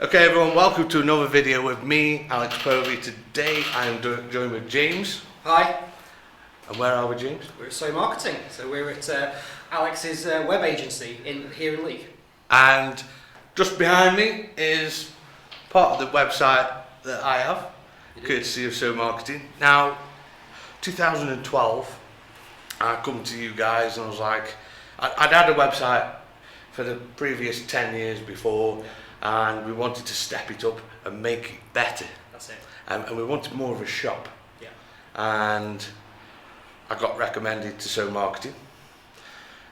Okay everyone, welcome to another video with me, Alex Povey. Today I am joined with James. Hi. And where are we, James? We're at So Marketing, so we're at Alex's web agency here in Leek. And just behind me is part of the website that I have, courtesy of So Marketing. Now, 2012, I come to you guys and I was like, I'd had a website for the previous 10 years before, and we wanted to step it up and make it better. That's it. And we wanted more of a shop. Yeah. And I got recommended to So Marketing,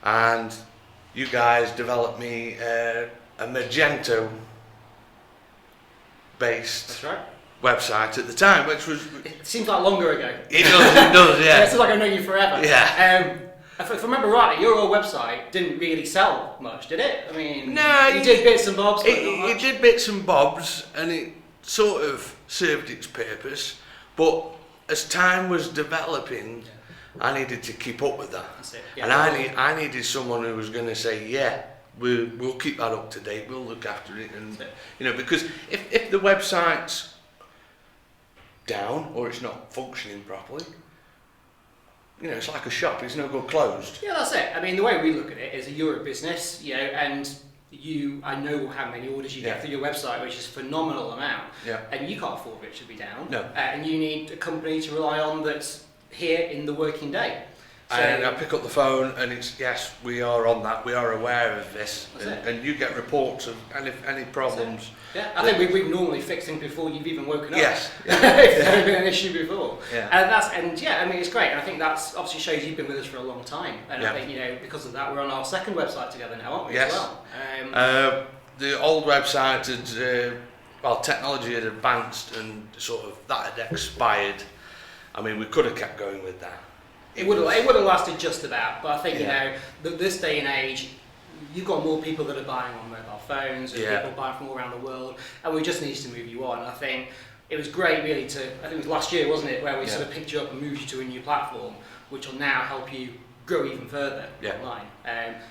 and you guys developed me a Magento based That's right. website at the time, which was... It seems like longer ago. It does, yeah. It seems like I know you forever. Yeah. If I remember rightly, your old website didn't really sell much, did it? I mean, no, you did bits and bobs, but not it much. did bits and bobs, and it sort of served its purpose, but as time was developing, I needed to keep up with that. That's it. Yeah, And I needed someone who was going to say, yeah, we'll keep that up to date, we'll look after it, and because if the website's down or it's not functioning properly, it's like a shop, it's no good closed. Yeah, that's it. I mean, the way we look at it is you're a business, and I know how many orders you get through your website, which is a phenomenal amount. Yeah. And you can't afford it to be down. No. And you need a company to rely on that's here in the working day. So, And I pick up the phone and it's, yes, we are on that, we are aware of this, and you get reports of any problems. Yeah, I think we normally fix things before you've even woken up. Yes. If there's ever been an issue before. Yeah. I mean, it's great. And I think that's obviously shows you've been with us for a long time. And Yeah. I think, because of that, we're on our second website together now, aren't we, Yes. as well? The old website had, technology had advanced and sort of that had expired. I mean, we could have kept going with that. It would have lasted just about, but I think this day and age, you've got more people that are buying on mobile phones, and people buying from all around the world, and we just need to move you on. I think it was great, really. I think it was last year, wasn't it, where we sort of picked you up and moved you to a new platform, which will now help you grow even further online.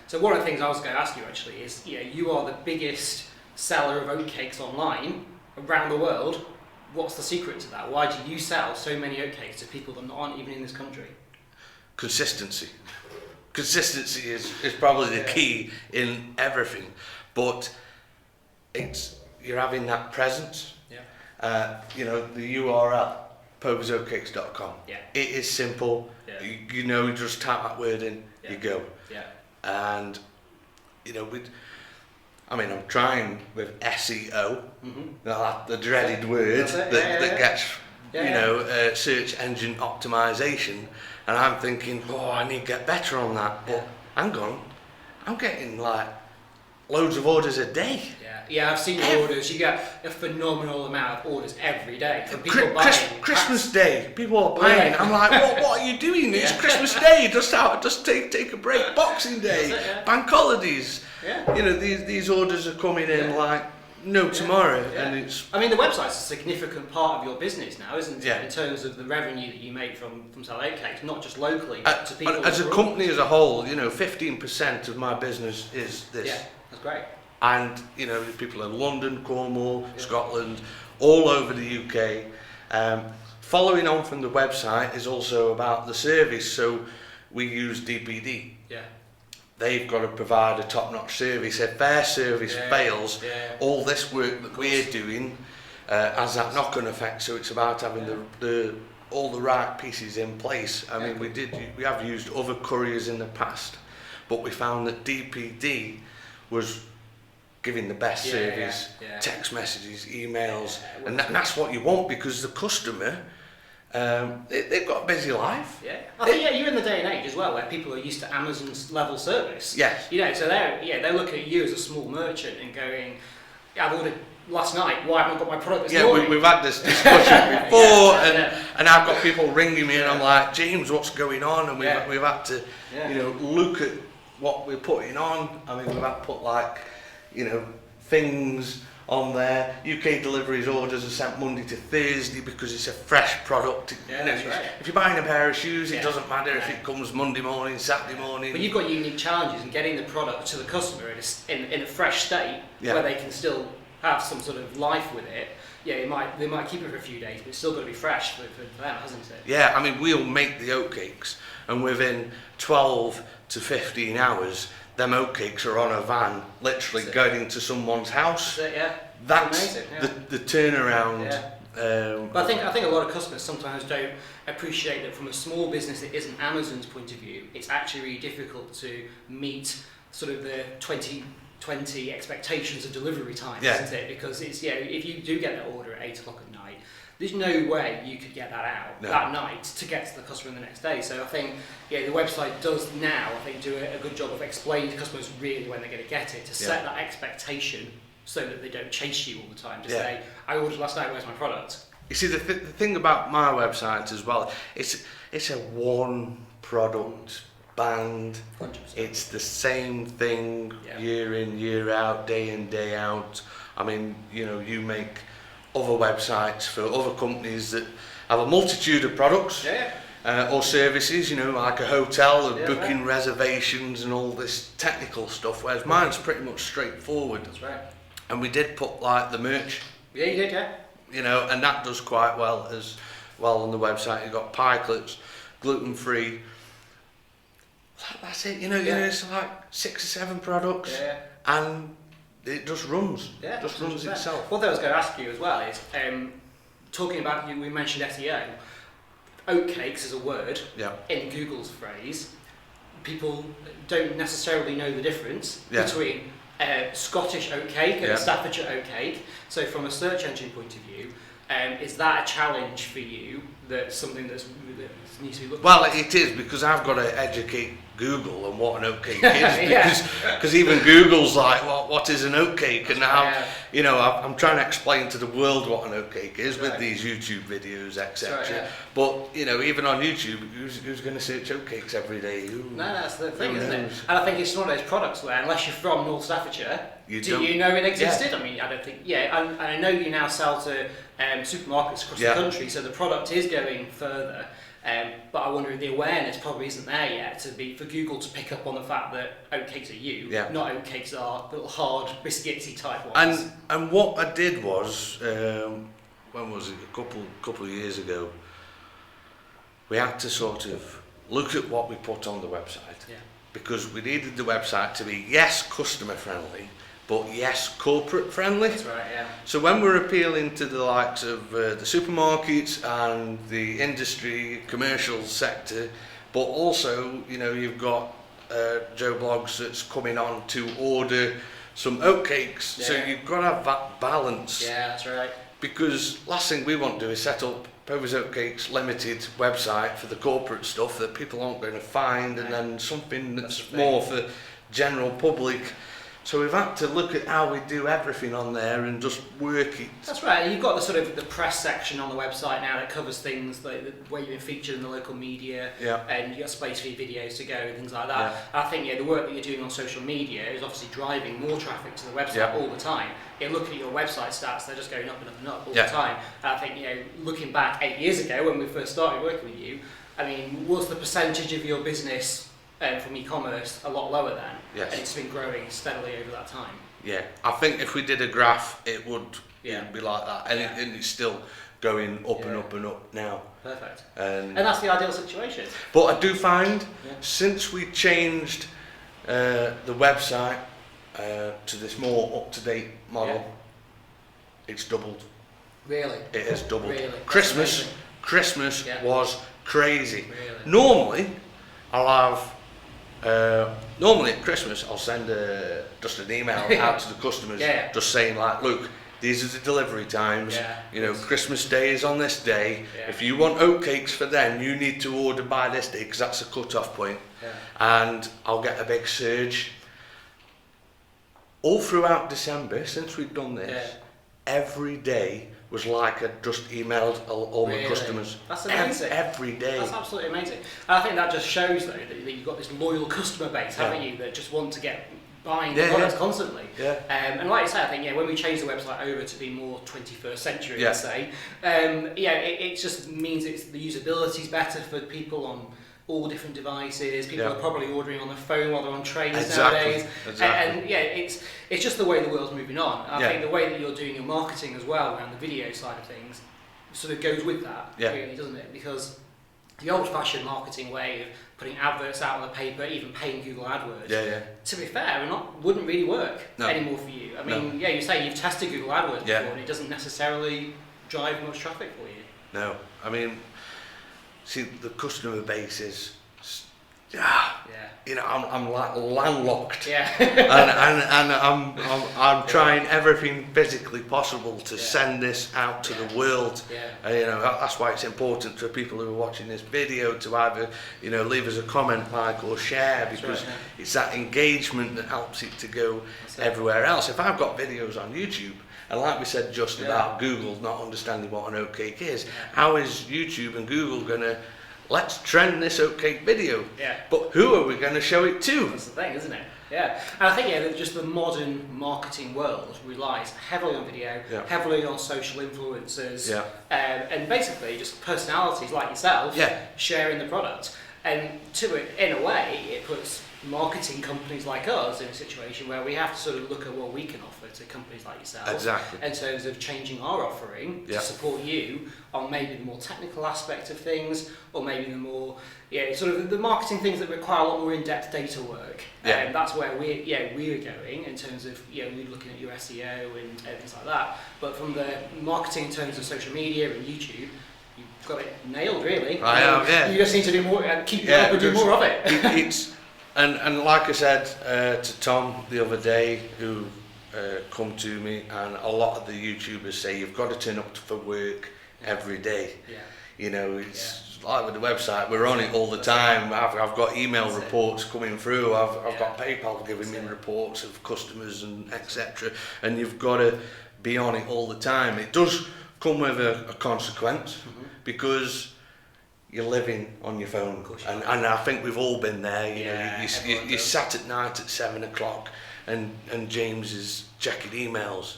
So one of the things I was going to ask you actually is, you are the biggest seller of oatcakes online around the world. What's the secret to that? Why do you sell so many oatcakes to people that aren't even in this country? Consistency. Consistency is probably the key in everything, but you're having that presence. Yeah. The URL, povesoatcakes.com. Yeah. It is simple. Yeah. You just type that word in, you go. Yeah. And I'm trying with SEO, the dreaded word that gets search engine optimization, and I'm thinking, I need to get better on that. But hang on, I'm getting like loads of orders a day. Yeah, I've seen your orders. You get a phenomenal amount of orders every day from people buying. Christmas Day, people are buying. I'm like, what are you doing? It's Christmas Day. Just take a break. Boxing Day, bank holidays. Yeah. These orders are coming in like no tomorrow, and it's. I mean, the website's a significant part of your business now, isn't it? Yeah. In terms of the revenue that you make from selling oatcakes, not just locally, but to people. As a company as a whole, 15% of my business is this. Yeah, that's great. And people in London, Cornwall, Scotland, all over the UK. Following on from the website is also about the service. So we use DPD. Yeah. They've got to provide a top-notch service. If their service fails, all this work that we're doing has that knock-on effect. So it's about having all the right pieces in place. I mean, we have used other couriers in the past, but we found that DPD was giving the best service, text messages, emails, and that's what you want, because the customer, they've got a busy life. Yeah, I think you're in the day and age as well where people are used to Amazon's level service. Yes. So they're looking at you as a small merchant and going, I've ordered last night, why haven't I got my product this morning? We've had this discussion before, and I've got people ringing me and I'm like, James, what's going on? And we've had to, look at what we're putting on. I mean, we've had to put things on there. UK deliveries orders are sent Monday to Thursday because it's a fresh product. That's right. If you're buying a pair of shoes, it doesn't matter if it comes Monday morning, Saturday morning. But you've got unique challenges in getting the product to the customer in a fresh state where they can still have some sort of life with it, they might keep it for a few days, but it's still got to be fresh for them, hasn't it? Yeah, I mean, we'll make the oatcakes, and within 12 to 15 hours, them oatcakes are on a van, literally going to someone's house. That's it, yeah. That's amazing, yeah. the turnaround. Yeah. But I think a lot of customers sometimes don't appreciate that from a small business that isn't Amazon's point of view, it's actually really difficult to meet sort of the 2020 expectations of delivery time, isn't it? Because it's if you do get that order at 8 o'clock at night, there's no way you could get that out that night to get to the customer the next day. So I think the website does now do a good job of explaining to customers really when they're going to get it, to set that expectation so that they don't chase you all the time. To say, I ordered last night, where's my product? You see, the thing about my website as well, it's a one product band. 100%. It's the same thing year in, year out, day in, day out. I mean, you make other websites for other companies that have a multitude of products or services, like a hotel and booking reservations and all this technical stuff, whereas mine's pretty much straightforward. That's right. And we did put like the merch. Yeah, you did, yeah. And that does quite well as well on the website. You've got pie clips, gluten-free. That's it, it's like 6 or 7 products, and it just runs. Yeah, just runs itself. What I was going to ask you as well is, talking about, we mentioned SEO, oatcakes is a word in Google's phrase. People don't necessarily know the difference between a Scottish oatcake and a Staffordshire oatcake. So from a search engine point of view, is that a challenge for you? That's something that needs to be looked at? Well, it is, because I've got to educate Google on what an oatcake is, because even Google's like, what is an oatcake? And now, I'm trying to explain to the world what an oatcake is with these YouTube videos, etc. But even on YouTube, who's going to search oatcakes every day? No, that's the thing, isn't it? And I think it's one of those products where, unless you're from North Staffordshire, do you know it existed? I mean, I don't think. And I know you now sell to supermarkets across the country, so the product is going further. But I wonder if the awareness probably isn't there yet for Google to pick up on the fact that oatcakes are you, not oatcakes are little hard biscuity type ones. And what I did was, when was it? A couple of years ago, we had to sort of look at what we put on the website, because we needed the website to be customer friendly, but corporate friendly. That's right, yeah. So when we're appealing to the likes of the supermarkets and the industry, commercial sector, but also, you've got Joe Bloggs that's coming on to order some oatcakes. So you've got to have that balance. Yeah, that's right. Because last thing we want to do is set up Povers Oatcakes Limited website for the corporate stuff that people aren't going to find, and then something that's more for general public. So we've had to look at how we do everything on there and just work it. That's right. And you've got the sort of the press section on the website now that covers things like where you've been featured in the local media, and you've got space for your videos to go and things like that. I think the work that you're doing on social media is obviously driving more traffic to the website all the time. Looking at your website stats, they're just going up and up and up all the time. And I think looking back 8 years ago when we first started working with you, I mean, was the percentage of your business from e-commerce a lot lower then? Yes. And it's been growing steadily over that time. Yeah, I think if we did a graph, it would be like that, and it's still going up and up and up now. Perfect. And that's the ideal situation. But I do find since we changed the website to this more up-to-date model, it's doubled. Really? It has doubled. Really? Christmas was crazy. Really? Normally, I'll have. Normally at Christmas I'll send just an email out to the customers just saying like, look, these are the delivery times, Christmas Day is on this day, if you want oatcakes for them you need to order by this day because that's a cut-off point, and I'll get a big surge. All throughout December since we've done this, every day was like I just emailed all my customers. That's amazing. Every day. That's absolutely amazing. And I think that just shows though that you've got this loyal customer base, haven't you, that just want to get buying products constantly. And like you say, I think when we change the website over to be more 21st century, let's say, it just means the usability is better for people on all different devices. People are probably ordering on the phone while they're on trains exactly. nowadays. Exactly. And yeah, it's just the way the world's moving on. I think the way that you're doing your marketing as well around the video side of things sort of goes with that, really, doesn't it? Because the old-fashioned marketing way of putting adverts out on the paper, even paying Google AdWords, to be fair, wouldn't really work anymore for you. I mean, you say you've tested Google AdWords before, and it doesn't necessarily drive much traffic for you. No, I mean, see, the customer base is, you know, I'm like landlocked, and I'm trying everything physically possible to send this out to the world. You know, that's why it's important for people who are watching this video to either, you know, leave us a comment, like, or share, because it's that engagement that helps it to go everywhere else. If I've got videos on YouTube, and like we said just about Google not understanding what an oatcake is, how is YouTube and Google going to, let's trend this oatcake video, but who are we going to show it to? That's the thing, isn't it? Yeah, and I think that just the modern marketing world relies heavily on video, heavily on social influencers, and basically just personalities like yourself sharing the product. And to it, in a way, it puts marketing companies like us in a situation where we have to sort of look at what we can offer to companies like yourself in terms of changing our offering to support you on maybe the more technical aspect of things, or maybe the more sort of the marketing things that require a lot more in-depth data work. And that's where we're going in terms of we're looking at your SEO and things like that. But from the marketing in terms of social media and YouTube, you've got it nailed, really. You just need to do more and keep it up and do more of it. It's and like I said to Tom the other day, who come to me, and a lot of the YouTubers say you've got to turn up for work every day. You know, it's like with the website, we're on it all the time. I've got email reports coming through. I've got PayPal giving me reports of customers and etc. And you've got to be on it all the time. It does come with a consequence, because you're living on your phone, and I think we've all been there. You know, you sat at night at 7 o'clock, and James is checking emails.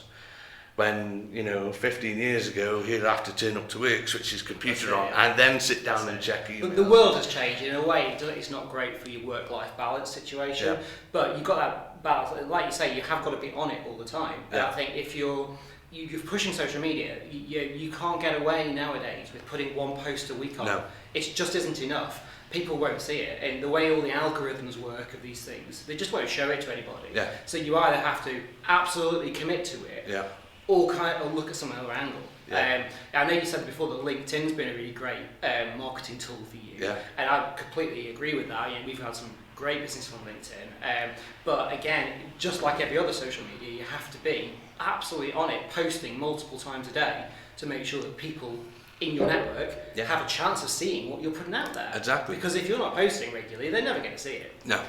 When, you know, 15 years ago, he'd have to turn up to work, switch his computer on, and then sit down and check emails. The world has changed in a way. It's not great for your work-life balance situation, but you've got that balance. Like you say, you have got to be on it all the time. And I think if you're pushing social media, you can't get away nowadays with putting one post a week on. It just isn't enough. People won't see it, and the way all the algorithms work of these things, they just won't show it to anybody. So you either have to absolutely commit to it, or kind of look at some other angle. I know you said before that LinkedIn's been a really great marketing tool for you, and I completely agree with that. We've had some great business from LinkedIn, but again, just like every other social media, you have to be absolutely on it, posting multiple times a day to make sure that people in your network have a chance of seeing what you're putting out there. Exactly. Because if you're not posting regularly, they're never going to see it. No.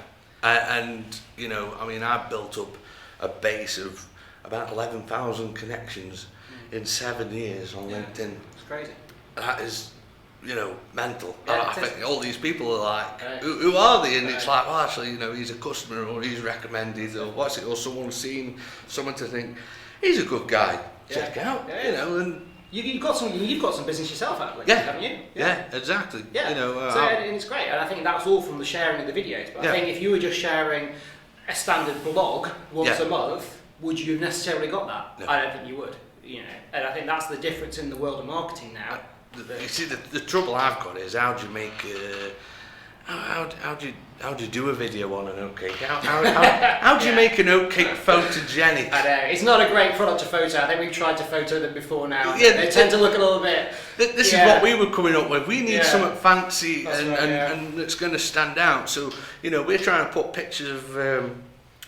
And, you know, I mean, I've built up a base of about 11,000 connections in 7 years on LinkedIn. It's crazy. That is, you know, mental. I think all these people are like, who are they? And it's like, well, actually, you know, he's a customer, or he's recommended, or what's it, or someone's seen someone to think, he's a good guy. Check out, you know, and you've got some business yourself out of LinkedIn, haven't you? Yeah, exactly. Yeah. You know, and it's great, and I think that's all from the sharing of the videos. But I think if you were just sharing a standard blog once a month, would you have necessarily got that? No. I don't think you would. You know, and I think that's the difference in the world of marketing now. You see, the trouble I've got is how do you make how do you do a video on an oatcake? How do you make an oatcake photogenic? I know, it's not a great product to photo. I think we've tried to photo them before now. They tend to look a little bit. This is what we were coming up with. We need something fancy and that's going to stand out. So, you know, we're trying to put pictures of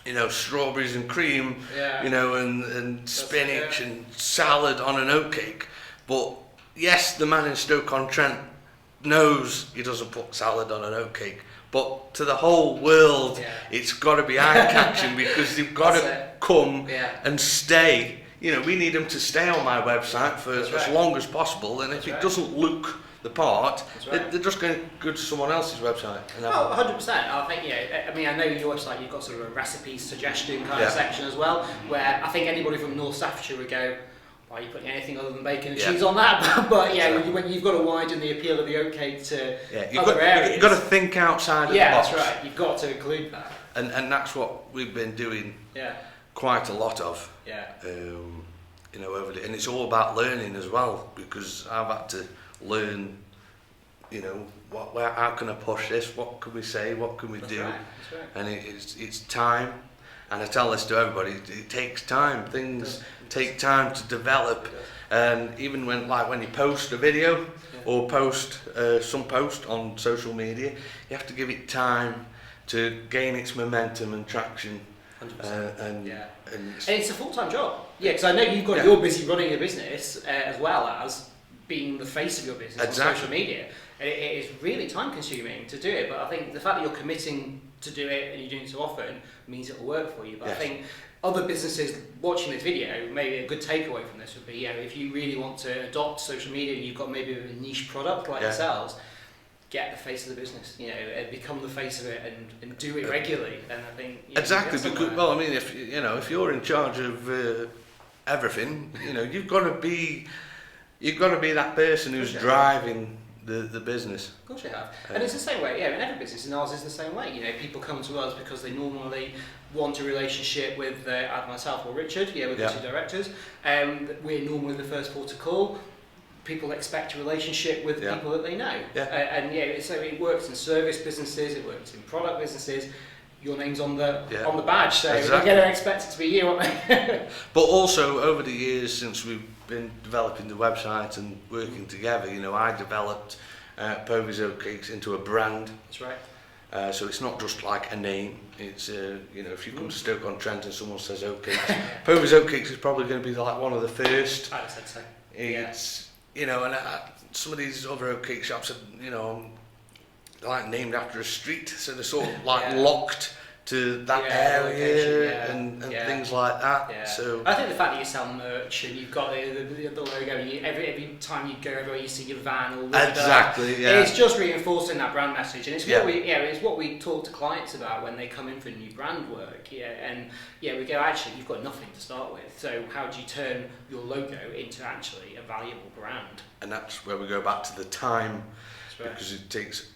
you know, strawberries and cream, you know, and spinach and salad on an oatcake. But yes, the man in Stoke-on-Trent knows he doesn't put salad on an oatcake, but to the whole world, it's got to be eye-catching because they've got to come and stay. You know, we need them to stay on my website for as long as possible, and if it doesn't look the part, they're just going to go to someone else's website. Oh, 100%. I think, I mean, I know your website, you've got sort of a recipe suggestion kind of section as well, where I think anybody from North Staffordshire would go, why are you putting anything other than bacon and cheese on that? But yeah, exactly. When you've got to widen the appeal of the oatcake to other areas. You've got to think outside of the box. Yeah, that's right. You've got to include that. And that's what we've been doing quite a lot of. Yeah. You know, and it's all about learning as well, because I've had to learn, you know, how can I push this? What can we say? What can we do? Right. That's right. And it's time. And I tell this to everybody, it takes time. Things take time to develop. And even when you post a video or post some post on social media, you have to give it time to gain its momentum and traction. 100%. And it's a full-time job. Yeah, because I know you're busy running your business as well as being the face of your business on social media. And it is really time-consuming to do it. But I think the fact that you're committing to do it and you're doing it so often means it'll work for you. But I think other businesses watching this video, maybe a good takeaway from this would be, if you really want to adopt social media and you've got maybe a niche product like yourselves, get the face of the business, become the face of it and do it regularly. And I think exactly. Because, well, I mean, if you're in charge of everything, you've got to be that person who's driving the business. Of course you have. And it's the same way, in every business, and ours is the same way. People come to us because they normally want a relationship with either myself or Richard, with the two directors. We're normally the first port of call. People expect a relationship with people that they know. So it works in service businesses, it works in product businesses. Your name's on the badge, so they're going to expect it to be you, aren't they? But also, over the years since we've been developing the website and working together, I developed Povey's Oatcakes into a brand. That's right. So it's not just like a name. It's if you come to Stoke-on-Trent and someone says Oatcakes, Povey's Oatcakes is probably going to be like one of the first. I'd have said so. It's and some of these other oatcake shops are like named after a street, so they're sort of like locked to that area and things like that. Yeah. So I think the fact that you sell merch and you've got the logo, and every time you go everywhere you see your van or it's just reinforcing that brand message, and it's what it's what we talk to clients about when they come in for new brand work. We go, actually, you've got nothing to start with, so how do you turn your logo into actually a valuable brand? And that's where we go back to the time, because it takes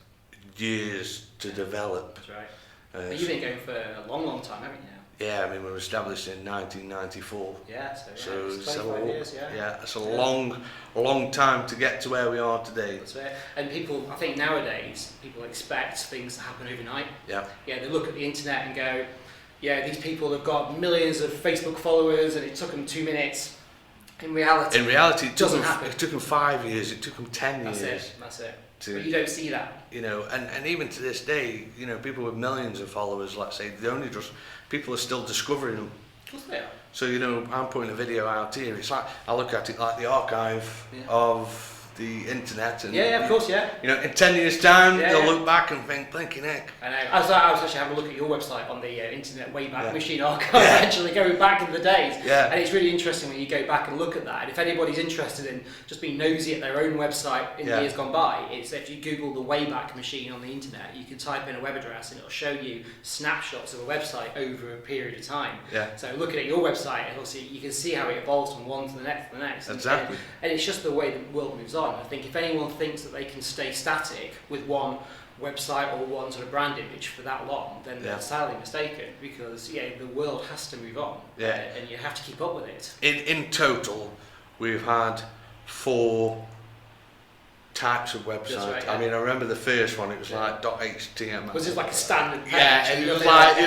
years to develop. That's right. But you've been going for a long, long time, haven't you? Yeah, I mean, we were established in 1994. Yeah, so it's 25 years, it's a long time to get to where we are today. That's right. And people, I think nowadays, people expect things to happen overnight. Yeah. Yeah, they look at the internet and go, these people have got millions of Facebook followers and it took them 2 minutes. In reality, it doesn't happen. It took them 5 years, it took them 10 years. That's it. But you don't see that. And even to this day, people with millions of followers, let's say, people are still discovering them. Of course they are. So, I'm putting a video out here, it's like, I look at it like the archive of the internet. And of course, in 10 years' time, they'll look back and think, blinking heck. I know. I was actually having a look at your website on the internet Wayback Machine archive, actually going back in the days. Yeah. And it's really interesting when you go back and look at that. And if anybody's interested in just being nosy at their own website in years gone by, it's if you Google the Wayback Machine on the internet, you can type in a web address and it'll show you snapshots of a website over a period of time. Yeah. So looking at your website, and obviously you can see how it evolves from one to the next to the next. Exactly. And it's just the way the world moves on. I think if anyone thinks that they can stay static with one website or one sort of brand image for that long, then they're sadly mistaken, because the world has to move on, and you have to keep up with it. In total, we've had 4 types of websites. Right, I mean, I remember the first one, it was like .html. Was it like a standard page? Yeah, it was like,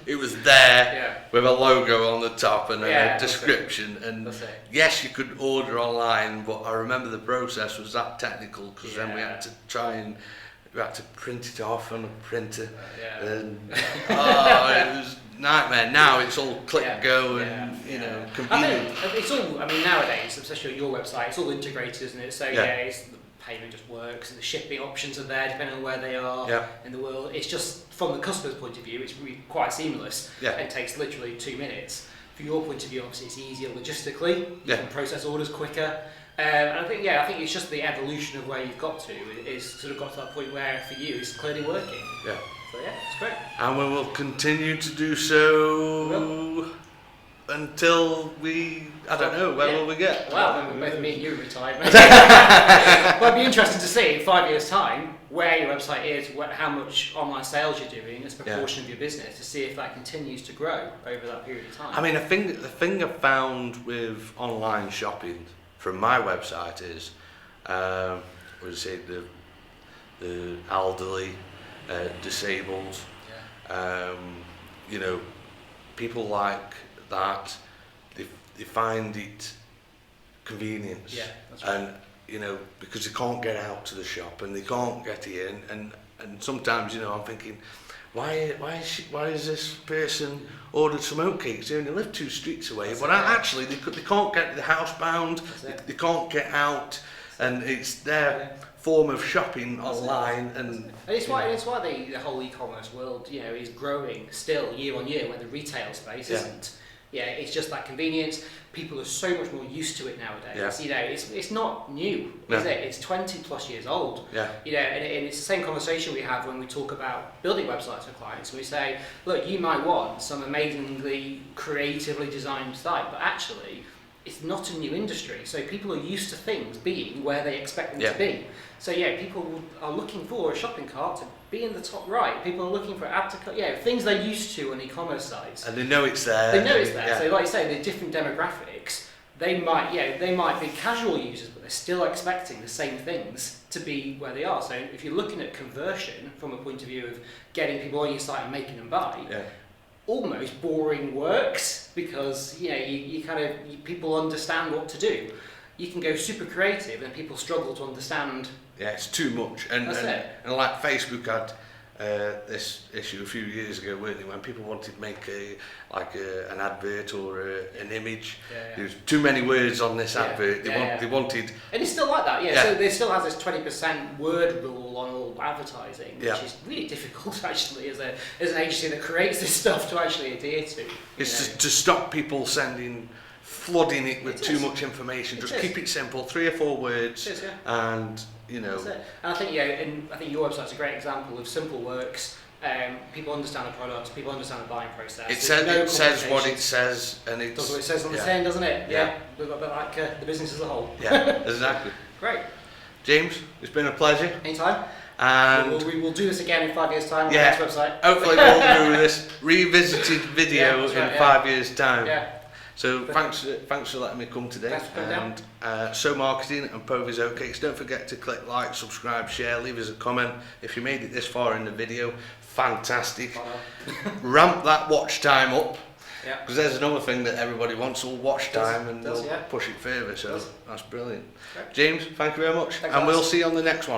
it was there with a logo on the top and a description. And yes, you could order online, but I remember the process was that technical, because then we had to print it off on a printer. And it was nightmare. Now it's all click go and convenient. I think it's all. I mean, nowadays, especially on your website, it's all integrated, isn't it? So it's, the payment just works, and the shipping options are there depending on where they are in the world. It's just from the customer's point of view, it's really quite seamless. It takes literally 2 minutes. From your point of view, obviously, it's easier logistically. You can process orders quicker. And I think it's just the evolution of where you've got to. It's sort of got to that point where, for you, it's clearly working. Yeah. So it's great. And we will continue to do so until I don't know, where will we get? Well, both me and you retired. But it'd be interesting to see in 5 years' time where your website is, how much online sales you're doing as a proportion of your business, to see if that continues to grow over that period of time. I mean, the thing I've found with online shopping from my website is, would say the elderly, disabled, you know, people like that. They find it convenience, that's right. and you know, because they can't get out to the shop and they can't get in, and sometimes, you know, I'm thinking, why is this person ordered some oatcakes? They only live 2 streets away, but actually they can't get the housebound, they can't get out, and it's their form of shopping online, and it's why the whole e-commerce world, you know, is growing still year on year, where the retail space isn't. Yeah, it's just that convenience. People are so much more used to it nowadays. You know, it's not new, is it? It's 20 plus years old. You know, and it's the same conversation we have when we talk about building websites for clients. We say, look, you might want some amazingly creatively designed site, but actually, it's not a new industry. So people are used to things being where they expect them to be. So people are looking for a shopping cart to be in the top right. People are looking for things they're used to on e-commerce sites. And they know it's there. They know it's there. So like you say, the different demographics, they might be casual users, but they're still expecting the same things to be where they are. So if you're looking at conversion from a point of view of getting people on your site and making them buy, almost boring works, because people understand what to do. You can go super creative and people struggle to understand. Yeah, it's too much. And like Facebook had this issue a few years ago, weren't they, when people wanted to make an advert or an image. There's too many words on this advert. They wanted. And it's still like that. So there still has this 20% word rule on all advertising, which is really difficult actually as an agency that creates this stuff to actually adhere to. It's to stop people flooding it with too much information. Just keep it simple, 3 or 4 words, and you know. That's it. And I think your website's a great example of simple works. People understand the product. People understand the buying process. It says what it says, and it does what it says on the tin, doesn't it? But like the business as a whole. Yeah, exactly. Great. James, it's been a pleasure. Anytime. And we will do this again in 5 years' time on the next website. Hopefully we'll do this revisited video in 5 years' time. So thanks for letting me come today. Thanks for coming down. So Marketing and Povey's Oatcakes. Don't forget to click like, subscribe, share, leave us a comment. If you made it this far in the video, fantastic. Ramp that watch time up, because there's another thing that everybody wants, all watch time, and they'll push it further. So that's brilliant. James, thank you very much, and we'll see you on the next one.